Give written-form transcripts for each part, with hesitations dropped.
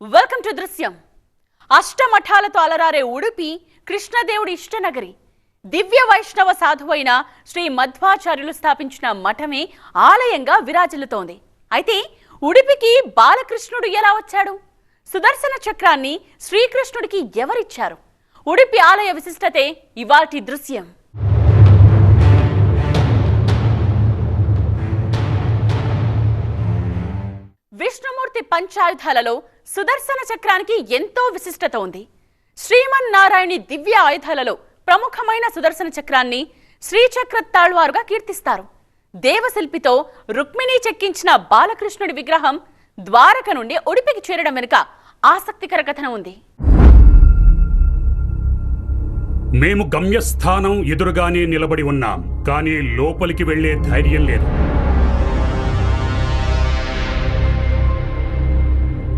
Welcome to దృశ్యం. అష్టమఠాలతో అలరారే ఉడుపి కృష్ణదేవుడి ఇష్టనగరి. దివ్య వైష్ణవ సాధువైన శ్రీ మధ్వాచార్యులు స్థాపించిన మఠమే ఆలయంగా విరాజిల్లుతోంది. అయితే ఉడిపికి బాలకృష్ణుడు ఎలా వచ్చాడు? సుదర్శన చక్రాన్ని శ్రీకృష్ణుడికి ఎవరిచ్చారు? ఉడిపి ఆలయ విశిష్టతే ఇవాల్టి దృశ్యం. విష్ణుమూర్తి పంచాయుధాలలో సుదర్శన చక్రానికి ఎంతో విశిష్టత ఉంది. శ్రీమన్నారాయణి దివ్య ఆయుధాలలో ప్రముఖమైన సుదర్శన చక్రాన్ని శ్రీచక్ర తాళ్వారుగా కీర్తిస్తారు. దేవశిల్పితో రుక్మిణి చెక్కించిన బాలకృష్ణుడి విగ్రహం ద్వారక నుండి ఉడిపికి చేరడం వెనుక ఆసక్తికర కథనం ఉంది. మేము గమ్యస్థానం ఎదురుగానే నిలబడి ఉన్నాం, కానీ లోపలికి వెళ్లే ధైర్యం లేదు.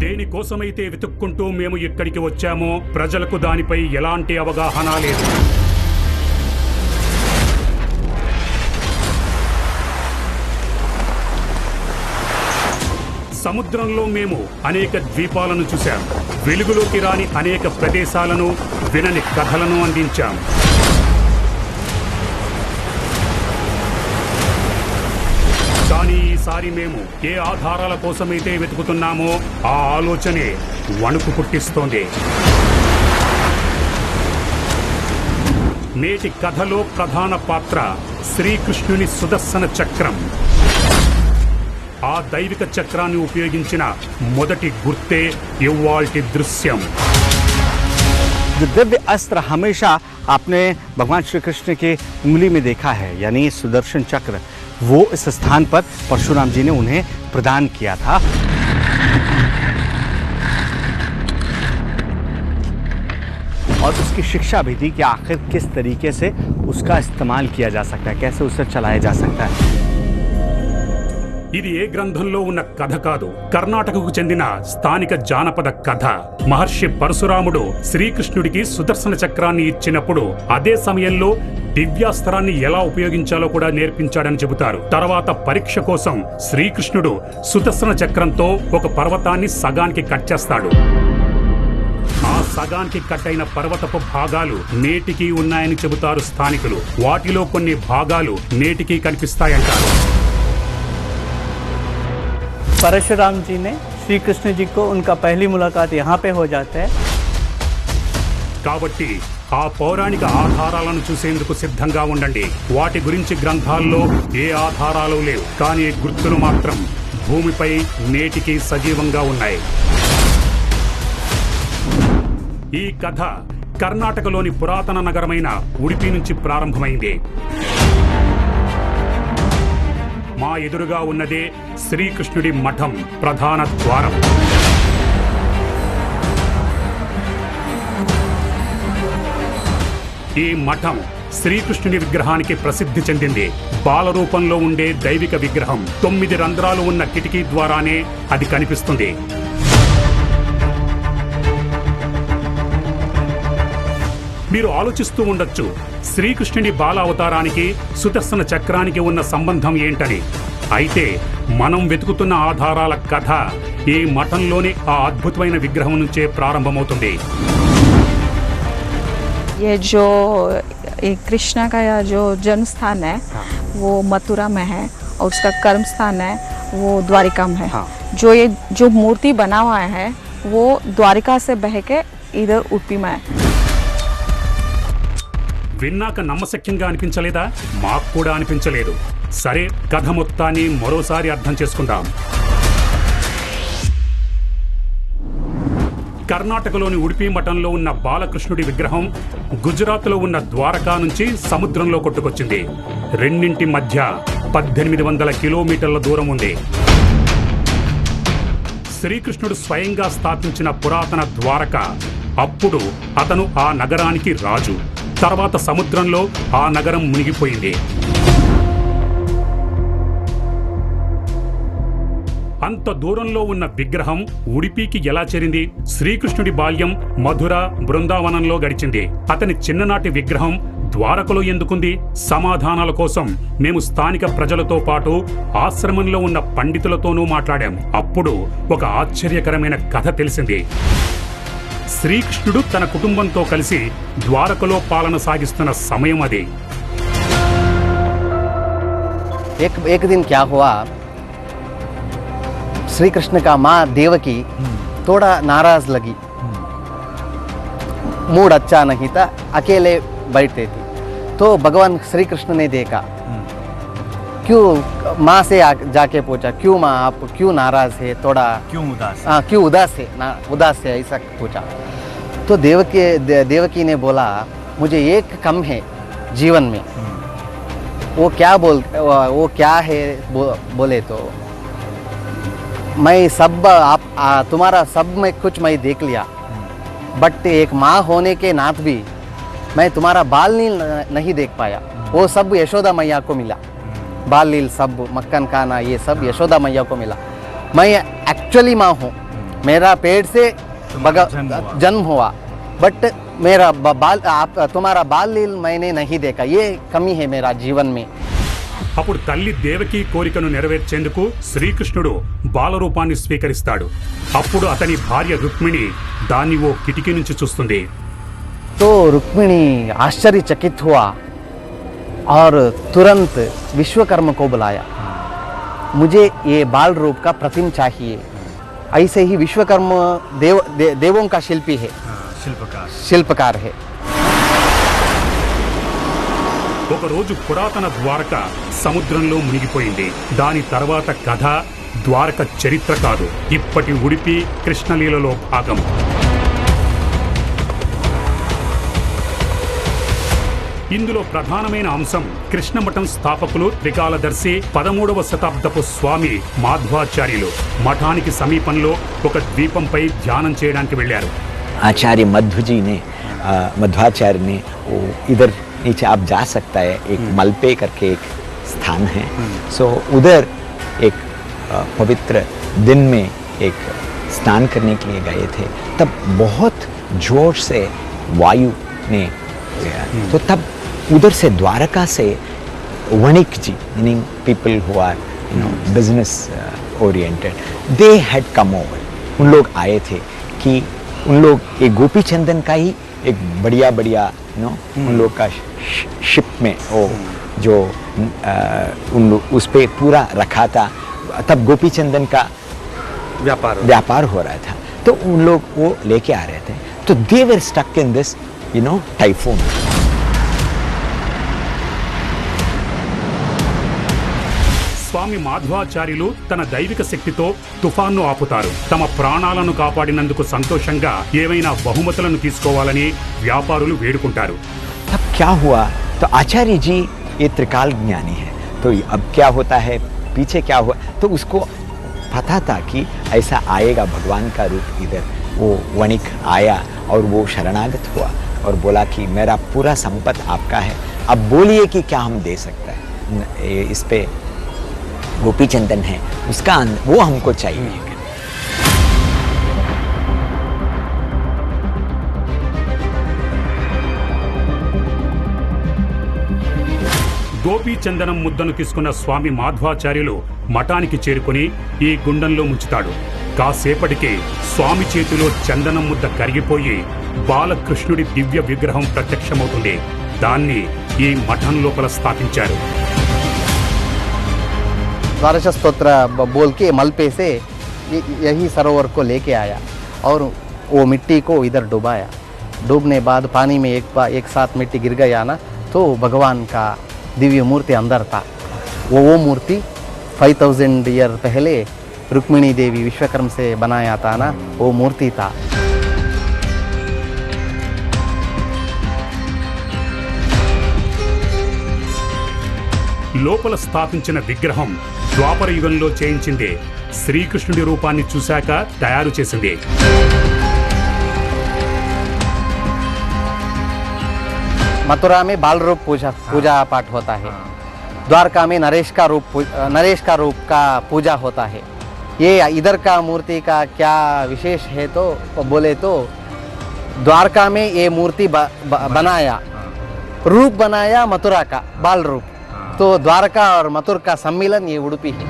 దేనికోసమైతే వెతుక్కుంటూ మేము ఇక్కడికి వచ్చామో ప్రజలకు దానిపై ఎలాంటి అవగాహన లేదు. సముద్రంలో మేము అనేక ద్వీపాలను చూశాం. వెలుగులోకి రాని అనేక ప్రదేశాలను, వినని కథలను అందించాం. కానీ ఈసారి మేము ఏ ఆధారాల కోసమైతే వెతుకుతున్నామో ఆ ఆలోచనే వణుకు పుట్టిస్తోంది. నేటి కథలో ప్రధాన పాత్ర శ్రీకృష్ణుని సుదర్శన చక్రం. ఆ దైవిక చక్రాన్ని ఉపయోగించిన మొదటి గుర్తే ఇవాల్టి దృశ్యం. जो दिव्य अस्त्र हमेशा आपने भगवान श्री कृष्ण के उंगली में देखा है, यानी सुदर्शन चक्र, वो इस स्थान पर परशुराम जी ने उन्हें प्रदान किया था. और उसकी शिक्षा भी दी कि आखिर किस तरीके से उसका इस्तेमाल किया जा सकता है, कैसे उसे चलाया जा सकता है. ఇది ఏ గ్రంథంలో ఉన్న కథ కాదు, కర్ణాటకకు చెందిన స్థానిక జానపద కథ. మహర్షి పరశురాముడు శ్రీకృష్ణుడికి సుదర్శన చక్రాన్ని ఇచ్చినప్పుడు అదే సమయంలో దివ్యాస్త్రాన్ని ఎలా ఉపయోగించాలో కూడా నేర్పించాడని చెబుతారు. తర్వాత పరీక్ష కోసం శ్రీకృష్ణుడు సుదర్శన చక్రంతో ఒక పర్వతాన్ని సగానికి కట్ చేస్తాడు. ఆ సగానికి కట్ అయిన పర్వతపు భాగాలు నేటికి ఉన్నాయని చెబుతారు స్థానికులు. వాటిలో కొన్ని భాగాలు నేటికి కనిపిస్తాయంటారు. परशुराम जी ने श्री कृष्ण जी को उनका पहली मुलाकात यहाँ पे हो जाता है. కాబట్టి ఆ పౌరాణిక ఆధారాలను చూసేందుకు సిద్ధంగా ఉండండి. వాటి గురించి గ్రంథాల్లో ఏ ఆధారాలు లేవు, కానీ గుర్తులు మాత్రం భూమిపై నేటికి సజీవంగా ఉన్నాయి. ఈ కథ కర్ణాటకలోని పురాతన నగరమైన ఉడిపి నుంచి ప్రారంభమైంది. మా ఎదురుగా ఉన్నదే శ్రీకృష్ణుడి మఠం ప్రధాన ద్వారం. ఈ మఠం శ్రీకృష్ణుని విగ్రహానికి ప్రసిద్ధి చెందింది. బాలరూపంలో ఉండే దైవిక విగ్రహం 9 రంధ్రాలు ఉన్న కిటికీ ద్వారానే అది కనిపిస్తుంది. మీరు ఆలోచిస్తూ ఉండొచ్చు, శ్రీకృష్ణుని బాల అవతారానికి సుదర్శన చక్రానికి ఉన్న సంబంధం ఏంటని. అయితే మనం వెతుకుతున్న ఆధారాల కథ ఈ మఠంలోని ఆ అద్భుతమైన విగ్రహం నుంచే ప్రారంభమవుతుంది. ये जो कृष्ण का जो जन्म स्थान है वो मथुरा में है और उसका कर्म स्थान है वो द्वारिका में है. जो मूर्ति बना हुआ है वो द्वारिका से बह के इधर उडुपी में है. విన్నాక నమ్మశక్యంగా అనిపించలేదా? మాకు కూడా అనిపించలేదు. సరే, కథ మొత్తాన్ని మరోసారి అర్థం చేసుకుందాం. కర్ణాటకలోని ఉడిపి మఠంలో ఉన్న బాలకృష్ణుడి విగ్రహం గుజరాత్లో ఉన్న ద్వారకా నుంచి సముద్రంలో కొట్టుకొచ్చింది. రెండింటి మధ్య 1800 కిలోమీటర్ల దూరం ఉంది. శ్రీకృష్ణుడు స్వయంగా స్థాపించిన పురాతన ద్వారక. అప్పుడు అతను ఆ నగరానికి రాజు. తర్వాత సముద్రంలో ఆ నగరం మునిగిపోయింది. అంత దూరంలో ఉన్న విగ్రహం ఉడిపికి ఎలా చేరింది? శ్రీకృష్ణుడి బాల్యం మధుర, బృందావనంలో గడిచింది. అతని చిన్ననాటి విగ్రహం ద్వారకలో ఎందుకుంది? సమాధానాల కోసం మేము స్థానిక ప్రజలతో పాటు ఆశ్రమంలో ఉన్న పండితులతోనూ మాట్లాడాం. అప్పుడు ఒక ఆశ్చర్యకరమైన కథ తెలిసింది. శ్రీకృష్ణుడు తన కుటుంబంతో కలిసి ద్వారకలో పాలన సాగిస్తున్న సమయం అది. एक दिन क्या हुआ, श्री कृष्ण का माँ देवकी थोड़ा नाराज लगी, मूड अच्छा नहीं था, अकेले बैठते थे. तो भगवान श्री कृष्ण ने देखा, क्यों माँ से जाके पूछा, क्यों माँ आप क्यों नाराज है, थोड़ा क्यों उदास? क्यों उदास है ऐसा पूछा. तो देवकी ने बोला, मुझे एक कम है जीवन में, वो क्या है बोले तो मैं सब तुम्हारा सब में कुछ मैं देख लिया, बट एक माँ होने के नाते भी मैं तुम्हारा बाल नील नहीं देख पाया. वो सब यशोदा मैया को मिला, बाल नील सब मक्खन खाना ये सब यशोदा मैया को मिला. मैं एक्चुअली माँ हूँ, मेरा पेट से जन्म हुआ, बट मेरा तुम्हारा बाल लील मैंने नहीं देखा. ये कमी है मेरा जीवन में. అప్పుడు తల్లి దేవకి కోరికను నెరవేర్చేందుకు శ్రీకృష్ణుడు బాలరూపాన్ని స్వీకరిస్తాడు. అప్పుడు అతని భార్య రుక్మిణి దాన్ని ఓ కిటికీ నుంచి చూస్తుంది. तो रुक्मिणी आश्चर्यचकित हुआ और तुरंत विश्वकर्मा को बुलाया. मुझे ये बाल रूप का प्रतिम चाहिए. ऐसे ही विश्वकर्मा देवों का शिल्पी है, शिल्पकार है. ఒకరోజు పురాతన ద్వారక సముద్రంలో మునిగిపోయింది. దాని తర్వాత కథ ద్వారక చరిత్ర కాదు, ఇప్పటి ఉడిపి కృష్ణలీలలో భాగం. ఇందులో ప్రధానమైన అంశం కృష్ణమఠం స్థాపకులు త్రికాలదర్శి 13వ శతాబ్దపు స్వామి మాధ్వాచార్యులు మఠానికి సమీపంలో ఒక ద్వీపంపై ధ్యానం చేయడానికి వెళ్లారు. आचार्य मध्व जी ने मध्वाचार्य ने वो इधर नीचे आप जा सकता है, एक मलपे करके एक स्थान है. सो उधर एक पवित्र दिन में एक स्नान करने के लिए गए थे. तब बहुत जोर से वायु ने तो तब उधर से द्वारका से वणिक जी, meaning people who are business oriented, they had come over. उन लोग आए थे कि उन लोग एक गोपी चंदन का ही एक बढ़िया उन लोग का शिप में वो जो उन लोग उस पे पूरा रखा था. तब गोपी चंदन का व्यापार हो रहा था, तो उन लोग वो लेके आ रहे थे. तो they were stuck in this typhoon. Swami మాధ్వాచార్యులు తన దైవిక శక్తితో తుఫాన్ను ఆపుతారు. తమ ప్రాణాలను కాపాడినందుకు సంతోషంగా ఏవైనా బహుమతులను తీసుకోవాలని వ్యాపారులు వేడుకుంటారు. तब क्या हुआ, तो आचार्य जी ये त्रिकाल ज्ञानी है, तो अब क्या होता है, पीछे क्या हुआ, तो उसको पता था कि ऐसा आएगा भगवान का रूप इधर. वो वणिक आया और वो शरणागत हुआ और बोला कि मेरा पूरा संपत्ति आपका है, अब बोलिए कि क्या हम दे सकते हैं. इस पे गोपी चंदन है, उसका वो हमको चाहिए. గోపీ చందనం ముద్దను తీసుకున్న స్వామి మాధ్వాచార్యులు మఠానికి చేరుకుని ఈ గుండంలో ముంచుతాడు. కాసేపటికి స్వామి చేతిలో చందనం ముద్ద కరిగిపోయి బాలకృష్ణుడి దివ్య విగ్రహం ప్రత్యక్షమవుతుంది. దాన్ని ఈ మఠం లోపల స్థాపించారు. द्वादश स्तोत्र बोल के मलपे से यही सरोवर को लेके आया और वो मिट्टी को इधर डुबाया. डूबने बाद पानी में एक साथ मिट्टी गिर गया ना, तो भगवान का दिव्य मूर्ति अंदर था. वो मूर्ति 5000 ईयर पहले रुक्मिणी देवी विश्वकर्मा से बनाया था ना, वो मूर्ति था. లోపల స్థాపించిన విగ్రహం ద్వాపర యుగంలో చేయించింది. శ్రీకృష్ణుడి రూపాన్ని చూశాక తయారు చేసింది. मथुरा में बाल रूप पूजा पाठ होता है. द्वारका में नरेश का रूप का पूजा होता है. ये इधर का मूर्ति का क्या विशेष है तो बोले तो द्वारका में ये मूर्ति बनाया रूप बनाया मथुरा का, बाल रूप। तो द्वारका और मथुरा का सम्मिलन ये उडुपी है।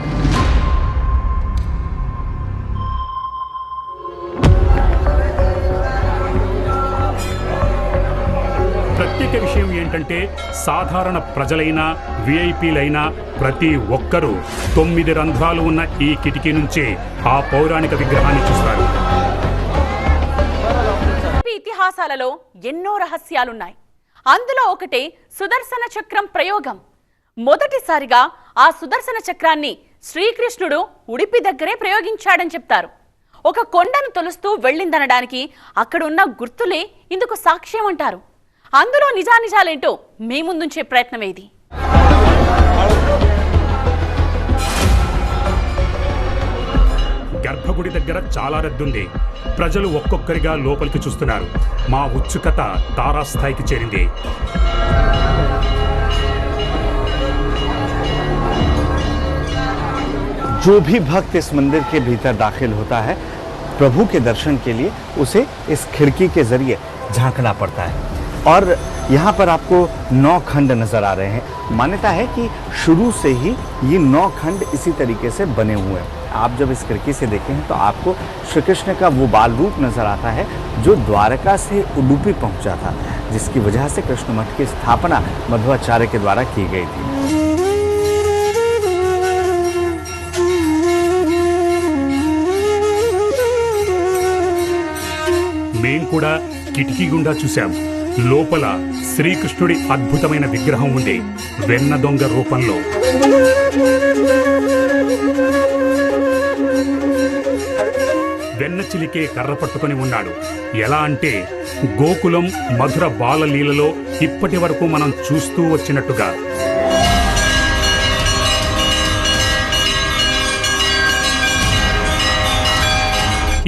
ప్రత్యేక విషయం ఏంటంటే సాధారణ ప్రజలైనా విఐపీలైనా ప్రతి ఒక్కరూ 9 రంధ్రాలు ఉన్న ఈ కిటికీ నుంచే ఆ పౌరాణిక విగ్రహాన్ని చూస్తారు. ఇతిహాసాలలో ఎన్నో రహస్యాలున్నాయి. అందులో ఒకటే సుదర్శన చక్రం ప్రయోగం. మొదటిసారిగా ఆ సుదర్శన చక్రాన్ని శ్రీకృష్ణుడు ఉడిపి దగ్గరే ప్రయోగించాడని చెప్తారు. ఒక కొండను తొలుస్తూ వెళ్ళిందనడానికి అక్కడున్న గుర్తులే ఇందుకు సాక్ష్యం అంటారు. అందులో నిజానిజాలేంటో మీ ముందుంచే ప్రయత్నమే ఇది. గర్భగుడి దగ్గర చాలా రద్దుంది. ప్రజలు ఒక్కొక్కరిగా లోపలికి చూస్తున్నారు. మా ఉత్సుకత తారాస్థాయికి చేరింది. जो भी भक्त इस मंदिर के भीतर दाखिल होता है, प्रभु के दर्शन के लिए उसे इस खिड़की के जरिए झांकना पड़ता है। और यहाँ पर आपको 9 खंड नजर आ रहे हैं। मान्यता है कि शुरू से ही ये 9 खंड इसी तरीके से बने हुए हैं। आप जब इस खिड़की से देखें हैं तो आपको श्री कृष्ण का वो बाल रूप नजर आता है जो द्वारका से उडुपी पहुंचा था, जिसकी वजह से कृष्ण मठ की स्थापना मध्वाचार्य के द्वारा की गई थी। మేము కూడా కిటికీ గుండా చూశాం. లోపల శ్రీకృష్ణుడి అద్భుతమైన విగ్రహం ఉంది, వెన్న దొంగ రూపంలో. వెన్న చిలికే కర్ర పట్టుకొని ఉన్నాడు. ఎలా అంటే గోకులం మధుర బాలలీలలో ఇప్పటి వరకు మనం చూస్తూ వచ్చినట్టుగా.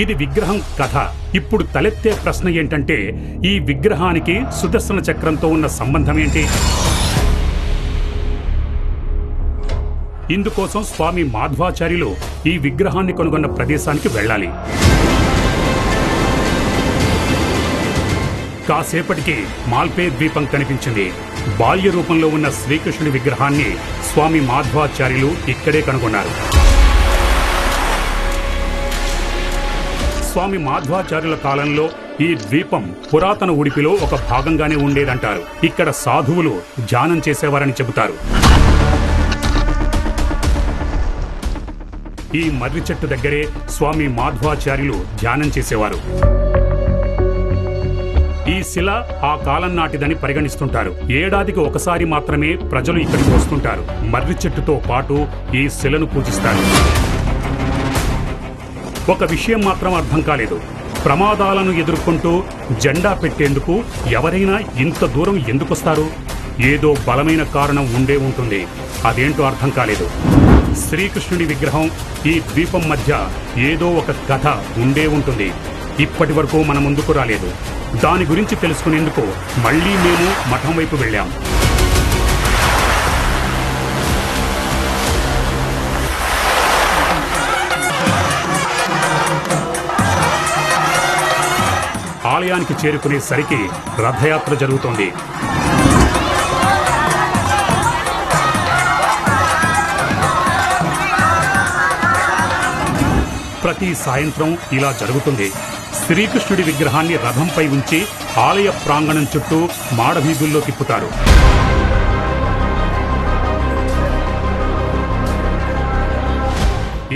ఇది విగ్రహం కథ. ఇప్పుడు తలెత్తే ప్రశ్న ఏంటంటే ఈ విగ్రహానికి సుదర్శన చక్రంతో ఉన్న సంబంధం ఏంటి? ఇందుకోసం స్వామి మాధ్వాచార్యులు ఈ విగ్రహాన్ని కనుగొన్న ప్రదేశానికి వెళ్ళాలి. కాసేపటికి మాల్పే ద్వీపం కనిపించింది. బాల్య రూపంలో ఉన్న శ్రీకృష్ణుడి విగ్రహాన్ని స్వామి మాధ్వాచార్యులు ఇక్కడే కనుగొన్నారు. స్వామి మాధ్వాచార్యుల కాలంలో ఈ ద్వీపం పురాతన ఉడిపిలో ఒక భాగంగానే ఉండేదంటారు. ఇక్కడ సాధువులు ధ్యానం చేసేవారని చెబుతారు. ఈ మర్రి చెట్టు దగ్గరే స్వామి మాధ్వాచార్యులు ధ్యానం చేసేవారు. ఈ శిల ఆ కాలం నాటిదని పరిగణిస్తుంటారు. ఏడాదికి ఒకసారి మాత్రమే ప్రజలు ఇక్కడికి వస్తుంటారు. మర్రి చెట్టుతో పాటు ఈ శిలను పూజిస్తారు. ఒక విషయం మాత్రం అర్థం కాలేదు. ప్రమాదాలను ఎదుర్కొంటూ జెండా పెట్టేందుకు ఎవరైనా ఇంత దూరం ఎందుకొస్తారు? ఏదో బలమైన కారణం ఉండే ఉంటుంది. అదేంటో అర్థం కాలేదు. శ్రీకృష్ణుడి విగ్రహం ఈ ద్వీపం మధ్య ఏదో ఒక కథ ఉండే ఉంటుంది. ఇప్పటి వరకు మన ముందుకు రాలేదు. దాని గురించి తెలుసుకునేందుకు మళ్ళీ మేము మఠం వైపు వెళ్ళాం. ఆలయానికి చేరుకునేసరికి రథయాత్ర జరుగుతోంది. ప్రతి సాయంత్రం ఇలా జరుగుతుంది. శ్రీకృష్ణుడి విగ్రహాన్ని రథంపై ఉంచి ఆలయ ప్రాంగణం చుట్టూ మాడవీధుల్లో తిప్పుతారు.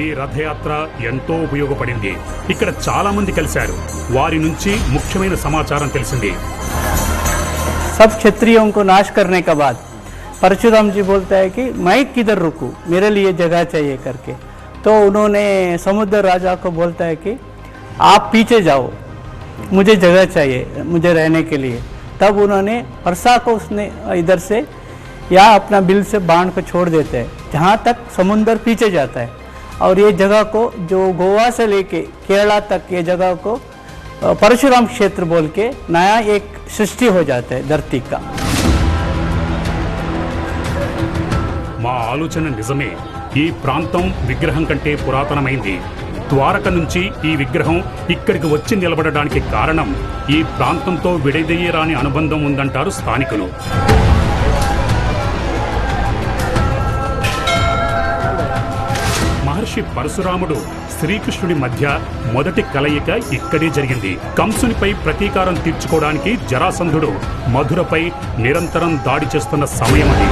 ఈ రథయాత్ర ఎంతో ఉపయోగపడింది. ఇక్కడ చాలా మంది కలిశారు. వారి నుంచి ముఖ్యమైన సమాచారం తెలిసింది. सब क्षत्रियों को नाश करने के बाद परशुराम जी बोलता है कि मैं किधर रुकूं, मेरे लिए जगह चाहिए करके। तो उन्होंने समुद्र राजा को बोलता है कि आप पीछे जाओ, मुझे जगह चाहिए मुझे रहने के लिए। तब उन्होंने परसा को उसने इधर से या अपना बिल से बांध को छोड़ देते हैं, जहाँ तक समुद्र पीछे जाता है। और ये जगह को जो गोवा से लेके केरला तक ये जगह को परशुराम क्षेत्र बोल के नया एक सृष्टि हो जाता है धरती का। మా ఆలోచన నిజమే. ఈ ప్రాంతం విగ్రహం కంటే పురాతనమైంది. ద్వారక నుంచి ఈ విగ్రహం ఇక్కడికి వచ్చి నిలబడడానికి కారణం ఈ ప్రాంతంతో విడదీయరాని అనుబంధం ఉందంటారు స్థానికులు. మహర్షి పరశురాముడు శ్రీకృష్ణుడి మధ్య మొదటి కలయిక ఇక్కడే జరిగింది. కంసునిపై ప్రతీకారం తీర్చుకోవడానికి జరాసంధుడు మధురపై నిరంతరం దాడి చేస్తున్న సమయం అది.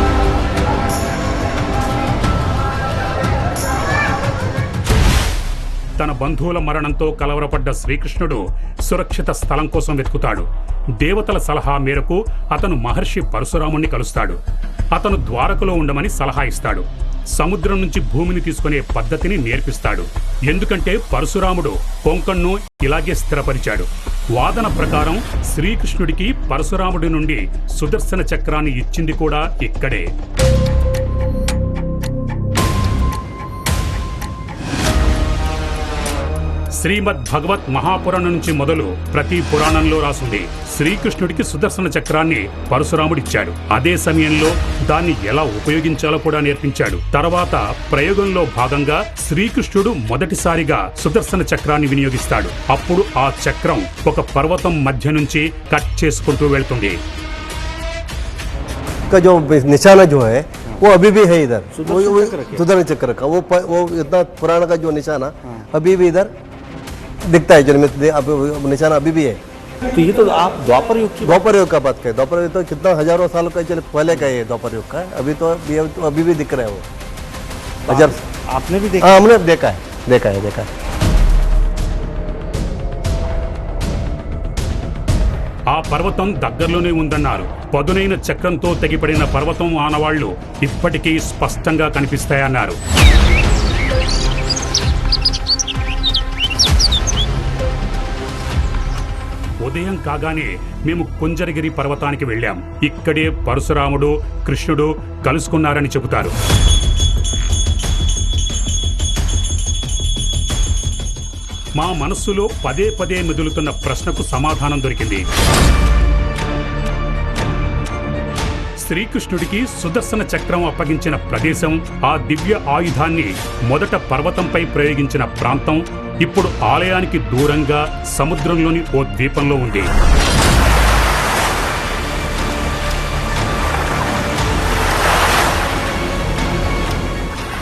తన బంధువుల మరణంతో కలవరపడ్డ శ్రీకృష్ణుడు సురక్షిత స్థలం కోసం వెతుకుతాడు. దేవతల సలహా మేరకు అతను మహర్షి పరశురాముణ్ణి కలుస్తాడు. అతను ద్వారకలో ఉండమని సలహా ఇస్తాడు. సముద్రం నుంచి భూమిని తీసుకునే పద్ధతిని నేర్పిస్తాడు. ఎందుకంటే పరశురాముడు కొంకణ్ను ఇలాగే స్థిరపరిచాడు. వాదన ప్రకారం శ్రీకృష్ణుడికి పరశురాముడి నుండి సుదర్శన చక్రాన్ని ఇచ్చింది కూడా ఇక్కడే. శ్రీమద్ భగవత్ మహాపురాణం నుంచి మొదలు ప్రతి పురాణంలో రాసుంది శ్రీకృష్ణుడికి సుదర్శన చక్రాన్ని పరశురాముడిచ్చాడు. అదే సమయంలో దాన్ని ఎలా ఉపయోగించాలో కూడా నేర్పించాడు. తర్వాత ప్రయోగంలో భాగంగా శ్రీకృష్ణుడు మొదటిసారిగా సుదర్శన చక్రాన్ని వినియోగిస్తాడు. అప్పుడు ఆ చక్రం ఒక పర్వతం మధ్య నుంచి కట్ చేసుకుంటూ వెళ్తుంది. जो निशाना जो है वो अभी भी है इधर, सुदर्शन चक्र का वो इतना पुराना का जो निशाना अभी भी इधर दिखता है. जो निशाना अभी भी है. तो ये तो आप द्वापर युग का बात करें. द्वापर युग तो कितना हजारों सालों का चले पहले का है द्वापर युग का. अभी तो अभी भी दिख रहा है वो. हजार आपने भी देखा? हाँ, हमने देखा है. ఆ పర్వతం దగ్గరలోనే ఉందన్నారు. పదునైన చక్రంతో తెగిపడిన పర్వతం ఆనవాళ్లు ఇప్పటికీ స్పష్టంగా కనిపిస్తాయన్నారు. ఉదయం కాగానే మేము కుంజరగిరి పర్వతానికి వెళ్ళాం. ఇక్కడే పరశురాముడు కృష్ణుడు కలుసుకున్నారని చెబుతారు. మా మనస్సులో పదే పదే మెదులుతున్న ప్రశ్నకు సమాధానం దొరికింది. శ్రీకృష్ణుడికి సుదర్శన చక్రం అప్పగించిన ప్రదేశం, ఆ దివ్య ఆయుధాన్ని మొదట పర్వతంపై ప్రయోగించిన ప్రాంతం ఇప్పుడు ఆలయానికి దూరంగా సముద్రంలోని ఓ ద్వీపంలో ఉంది.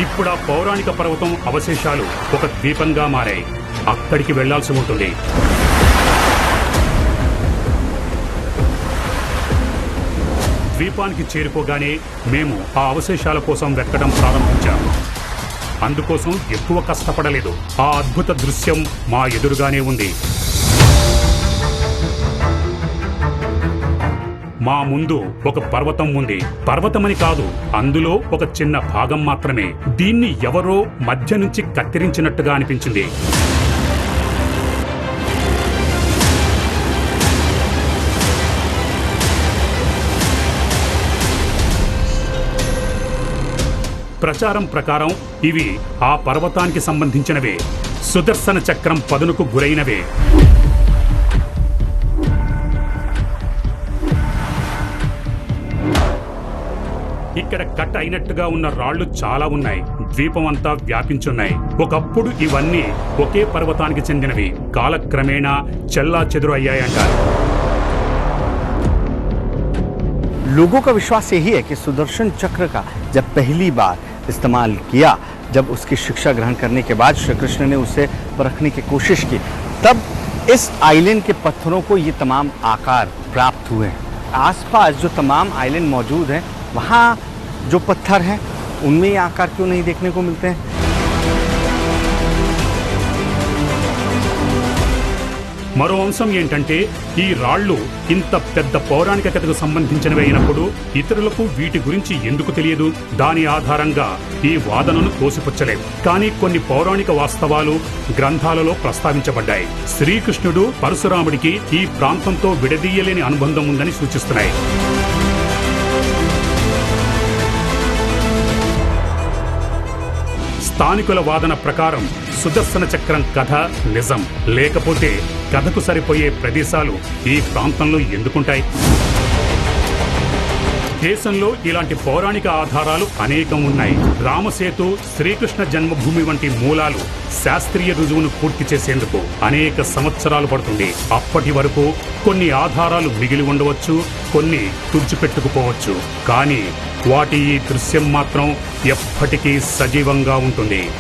ఇప్పుడు ఆ పౌరాణిక పర్వతం అవశేషాలు ఒక ద్వీపంగా మారాయి. అక్కడికి వెళ్లాల్సి ఉంటుంది. ద్వీపానికి చేరుకోగానే మేము ఆ అవశేషాల కోసం వెతకడం ప్రారంభించాము. అందుకోసం ఎక్కువ కష్టపడలేదు. ఆ అద్భుత దృశ్యం మా ఎదురుగానే ఉంది. మా ముందు ఒక పర్వతం ఉంది. పర్వతమని కాదు, అందులో ఒక చిన్న భాగం మాత్రమే. దీన్ని ఎవరో మధ్య నుంచి కత్తిరించినట్టుగా అనిపించింది. ప్రచారం ప్రకారం ఇవి ఆ పర్వతానికి సంబంధించినవే. సుదర్శన చక్రం పదునుకు గురైనవే. ఇక్కడ కట్ అయినట్టుగా ఉన్న రాళ్లు చాలా ఉన్నాయి. ద్వీపం అంతా వ్యాపించున్నాయి. ఒకప్పుడు ఇవన్నీ ఒకే పర్వతానికి చెందినవి. కాలక్రమేణా చెల్లా చెదురు అయ్యాయంటారు. लोगों का विश्वास यही है कि सुदर्शन चक्र का जब पहली बार इस्तेमाल किया, जब उसकी शिक्षा ग्रहण करने के बाद श्री कृष्ण ने उसे परखने की कोशिश की, तब इस आइलैंड के पत्थरों को ये तमाम आकार प्राप्त हुए हैं. आसपास जो तमाम आइलैंड मौजूद हैं, वहाँ जो पत्थर हैं उनमें ये आकार क्यों नहीं देखने को मिलते हैं? మరో అంశం ఏంటంటే, ఈ రాళ్లు ఇంత పెద్ద పౌరాణిక కథకు సంబంధించినవి అయినప్పుడు ఇతరులకు వీటి గురించి ఎందుకు తెలియదు? దాని ఆధారంగా ఈ వాదనను తోసిపుచ్చలేవు. కానీ కొన్ని పౌరాణిక వాస్తవాలు గ్రంథాలలో ప్రస్తావించబడ్డాయి. శ్రీకృష్ణుడు పరశురాముడికి ఈ ప్రాంతంతో విడదీయలేని అనుబంధం ఉందని సూచిస్తున్నాయి. స్థానికుల వాదన ప్రకారం సుదర్శన చక్రం కథ నిజం. లేకపోతే కథకు సరిపోయే ప్రదేశాలు ఈ ప్రాంతంలో ఎందుకుంటాయి? దేశంలో ఇలాంటి పౌరాణిక ఆధారాలు అనేకం ఉన్నాయి. రామసేతు, శ్రీకృష్ణ జన్మభూమి వంటి మూలాలు శాస్త్రీయ రుజువును పూర్తి చేసేందుకు అనేక సంవత్సరాలు పడుతుంది. అప్పటి వరకు కొన్ని ఆధారాలు మిగిలి ఉండవచ్చు, కొన్ని తుడిచిపెట్టుకుపోవచ్చు. కానీ వాటి ఈ దృశ్యం మాత్రం ఎప్పటికీ సజీవంగా ఉంటుంది.